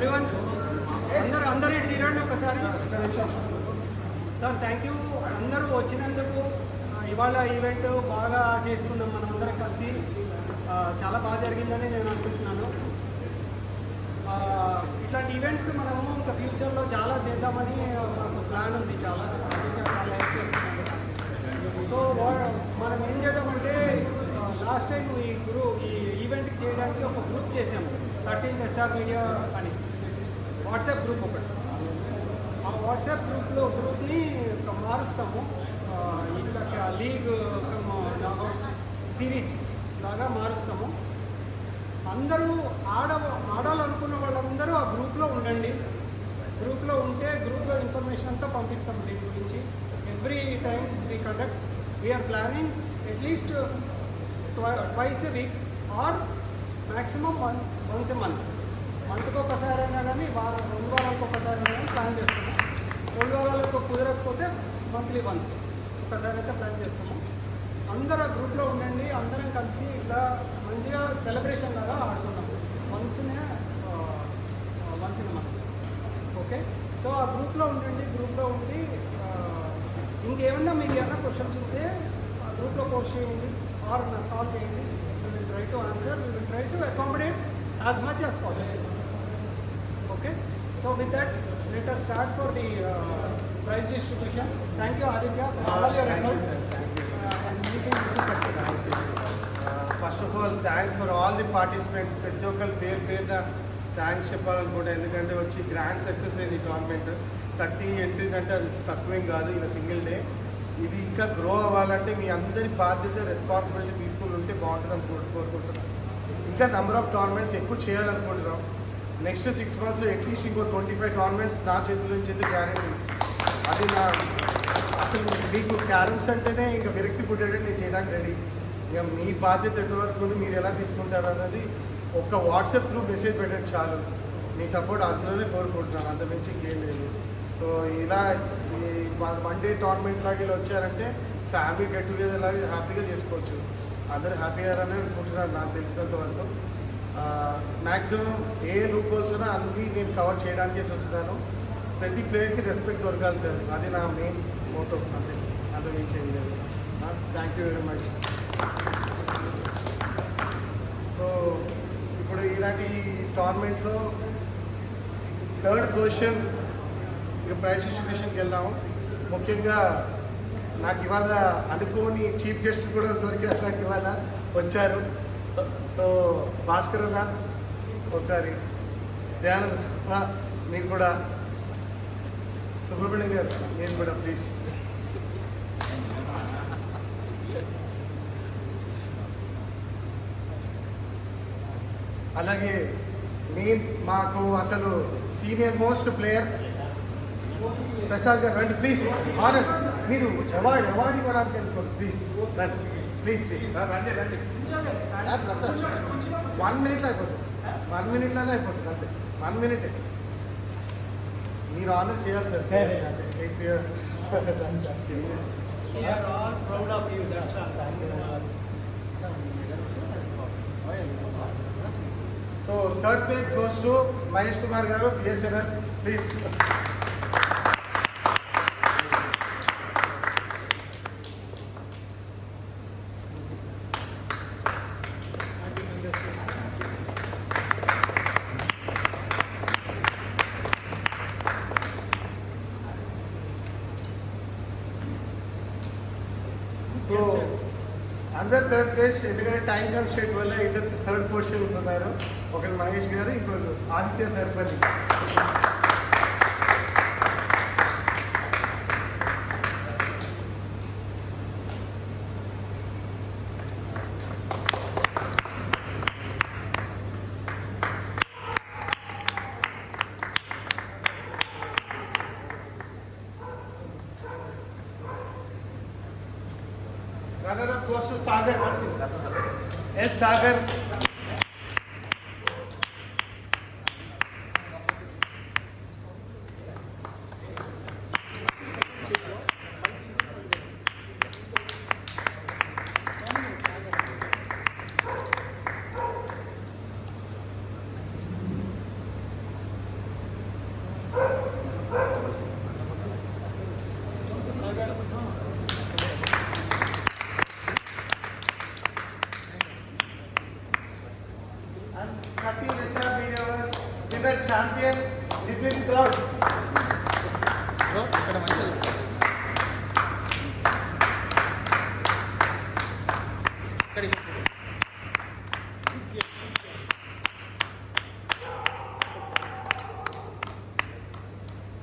Everyone అందరూ ఇటు తిరగండి ఒకసారి. సార్ థ్యాంక్ యూ అందరూ వచ్చినందుకు. ఇవాళ ఈవెంట్ బాగా చేసుకున్నాం మనం అందరం కలిసి. చాలా బాగా జరిగిందని నేను అనుకుంటున్నాను. ఇట్లాంటి ఈవెంట్స్ మనము ఇంకా ఫ్యూచర్లో చాలా చేద్దామని ఒక ప్లాన్ ఉంది. చాలా లైక్ చేస్తున్నాను. సో మనం ఏం చేద్దామంటే లాస్ట్ టైం ఈ ఈవెంట్కి చేయడానికి ఒక గ్రూప్ చేసాము, 13 SR మీడియా అని వాట్సాప్ గ్రూప్ ఒకటి. ఆ వాట్సాప్ గ్రూప్ని మారుస్తాము. ఇట్లా లీగ్ సిరీస్ లాగా మారుస్తాము. అందరూ ఆడాలనుకున్న వాళ్ళందరూ ఆ గ్రూప్లో ఉండండి. గ్రూప్లో ఉంటే గ్రూప్లో ఇన్ఫర్మేషన్ అంతా పంపిస్తాము దీని గురించి. Every time we conduct, we are planning at least twice a week or maximum once a month. మంత్కి ఒకసారి అయినా కానీ 2 వారాలకు ఒకసారి అయినా కానీ ప్లాన్ చేస్తాము. 2 వారాలకు కుదరకపోతే మంత్లీ వన్స్ ఒకసారి అయితే ప్లాన్ చేస్తాము. అందరూ గ్రూప్లో ఉండండి. అందరం కలిసి ఇట్లా మంచిగా సెలబ్రేషన్ లాగా ఆడుకున్నాము. Once in month. Okay, so ఆ గ్రూప్లో ఉండండి. గ్రూప్లో ఉండి ఇంకేమన్నా మీకు ఏమైనా క్వశ్చన్స్ ఉంటే ఆ గ్రూప్లో పోస్ట్ చేయండి ఆర్ కాల్ చేయండి. We will try to answer. We will try to accommodate as much as possible. Okay, so with that, let us start for the prize distribution. Thank you, Aditya, for all your efforts and making this a success. First of all, thanks for all the participants. ప్రతి ఒక్కరు పేరున thanks చెప్పాలనుకుంటా. ఎందుకంటే వచ్చి grand success అయింది ఈ tournament. 30 entries అంటే అది తక్కువేం కాదు ఇలా సింగిల్ డే. ఇది ఇంకా గ్రో అవ్వాలంటే మీ అందరి బాధ్యత, రెస్పాన్సిబిలిటీ తీసుకుని ఉంటే బాగుంటుందని కోరుకుంటున్నాం. ఇంకా నెంబర్ ఆఫ్ టోర్నమెంట్స్ ఎక్కువ చేయాలనుకుంటున్నాం. నెక్స్ట్ 6 monthsలో అట్లీస్ట్ ఇంకో 25 టోర్నమెంట్స్ నా చేతుల నుంచి అయితే గ్యారెంటీ. అది నా అసలు మీకు క్యారమ్స్ అంటేనే ఇంకా విరక్తి పుట్టేటట్టు నేను చేయడానికి రెడీ. ఇక మీ బాధ్యత ఎంతవరకు మీరు ఎలా తీసుకుంటారు అన్నది ఒక వాట్సాప్ త్రూ మెసేజ్ పెట్టండి చాలు. మీ సపోర్ట్ అందులోనే కోరుకుంటున్నాను, అంత మించి ఇంకేం లేదు. సో ఇలా ఈ 1 day టోర్నమెంట్ లాగా ఇలా వచ్చారంటే ఫ్యామిలీ గెట్ టుగెదర్ లాగా హ్యాపీగా చేసుకోవచ్చు. అందరూ హ్యాపీగా అని అనుకుంటున్నారు నాకు తెలిసినంత వరకు. మ్యాక్సిమం ఏ లూప్ హోల్స్ ఉన్నా అన్నీ నేను కవర్ చేయడానికే చూస్తున్నాను. ప్రతి ప్లేయర్కి రెస్పెక్ట్ దొరకాలి సార్, అది నా మెయిన్ మోటో. అంత మించి ఏం లేదు. Thank you very much. So ఇప్పుడు ఇలాంటి టోర్నమెంట్లో 3rd పొజిషన్ ఇక ప్రైజ్ డిస్ట్రిబ్యూషన్కి వెళ్దాము. ముఖ్యంగా నాకు ఇవాళ అనుకోని చీఫ్ గెస్ట్ కూడా దొరికారు, నాకు ఇవాళ వచ్చారు. సో భాస్కర్ అన్న ఒకసారి, దయానంద మీరు కూడా, సుబ్రహ్మణ్యం గారు నేను కూడా ప్లీజ్. అలాగే మాకు అసలు సీనియర్ మోస్ట్ ప్లేయర్ ప్రసాద్ గారు రండి ప్లీజ్. ఆనర్ మీరు అవార్డు ఇవ్వడానికి అనుకోండి ప్లీజ్. రండి ప్లీజ్ రండి. ప్రసాద్ 1 minute అయిపోతుంది. 1 minute అయిపోతుంది అంతే. 1 minute మీరు ఆనర్ చేయాలి sir. So 3rd place goes to Mahesh Kumar గారు, BSNL ప్లీజ్. సో అందరు 3rd place, ఎందుకంటే టైం కన్స్ట్రెంట్ వల్ల ఇద్దరు 3rd పొజిషన్స్ ఉన్నారు. ఒకరు మహేష్ గారు, ఇంకొకరు Aditya Sarpalli. Runner up goes to Sagar. S. Sagar. Champion Nitin crowd. ఇక్కడ మంచిది. ఇక్కడికి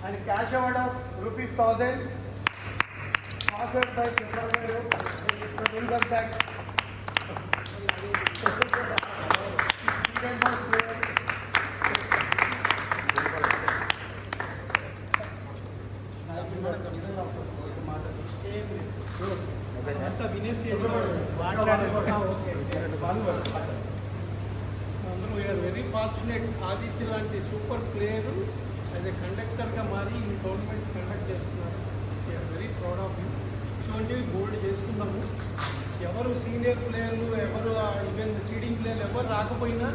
And cash award of ₹1000 sponsored by Prasad Garu from Income Tax. Second most player. అంతా వినేసి అందరూ వీఆర్ వెరీ ఫార్చునేట్. ఆదిత్య లాంటి సూపర్ ప్లేయర్ యాజ్ ఎ కండక్టర్గా మారి ఈ టోర్నమెంట్స్ కండక్ట్ చేస్తున్నారు. We are very proud of you. ఇటువంటివి బోల్డ్ చేసుకుందాము. ఎవరు సీనియర్ ప్లేయర్లు, ఎవరు ఈవెన్ సీడింగ్ ప్లేయర్లు ఎవరు రాకపోయినా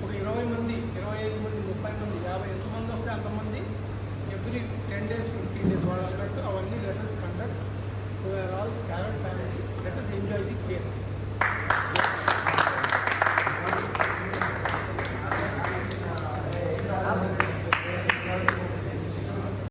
ఒక 20 మంది, 25 మంది, 30 మంది, 50 ఎంతమంది వస్తే అంతమంది ఎవ్రీ 10 days, 15 days వాళ్ళు అన్నట్టు అవన్నీ letters conduct. We are all carrot family.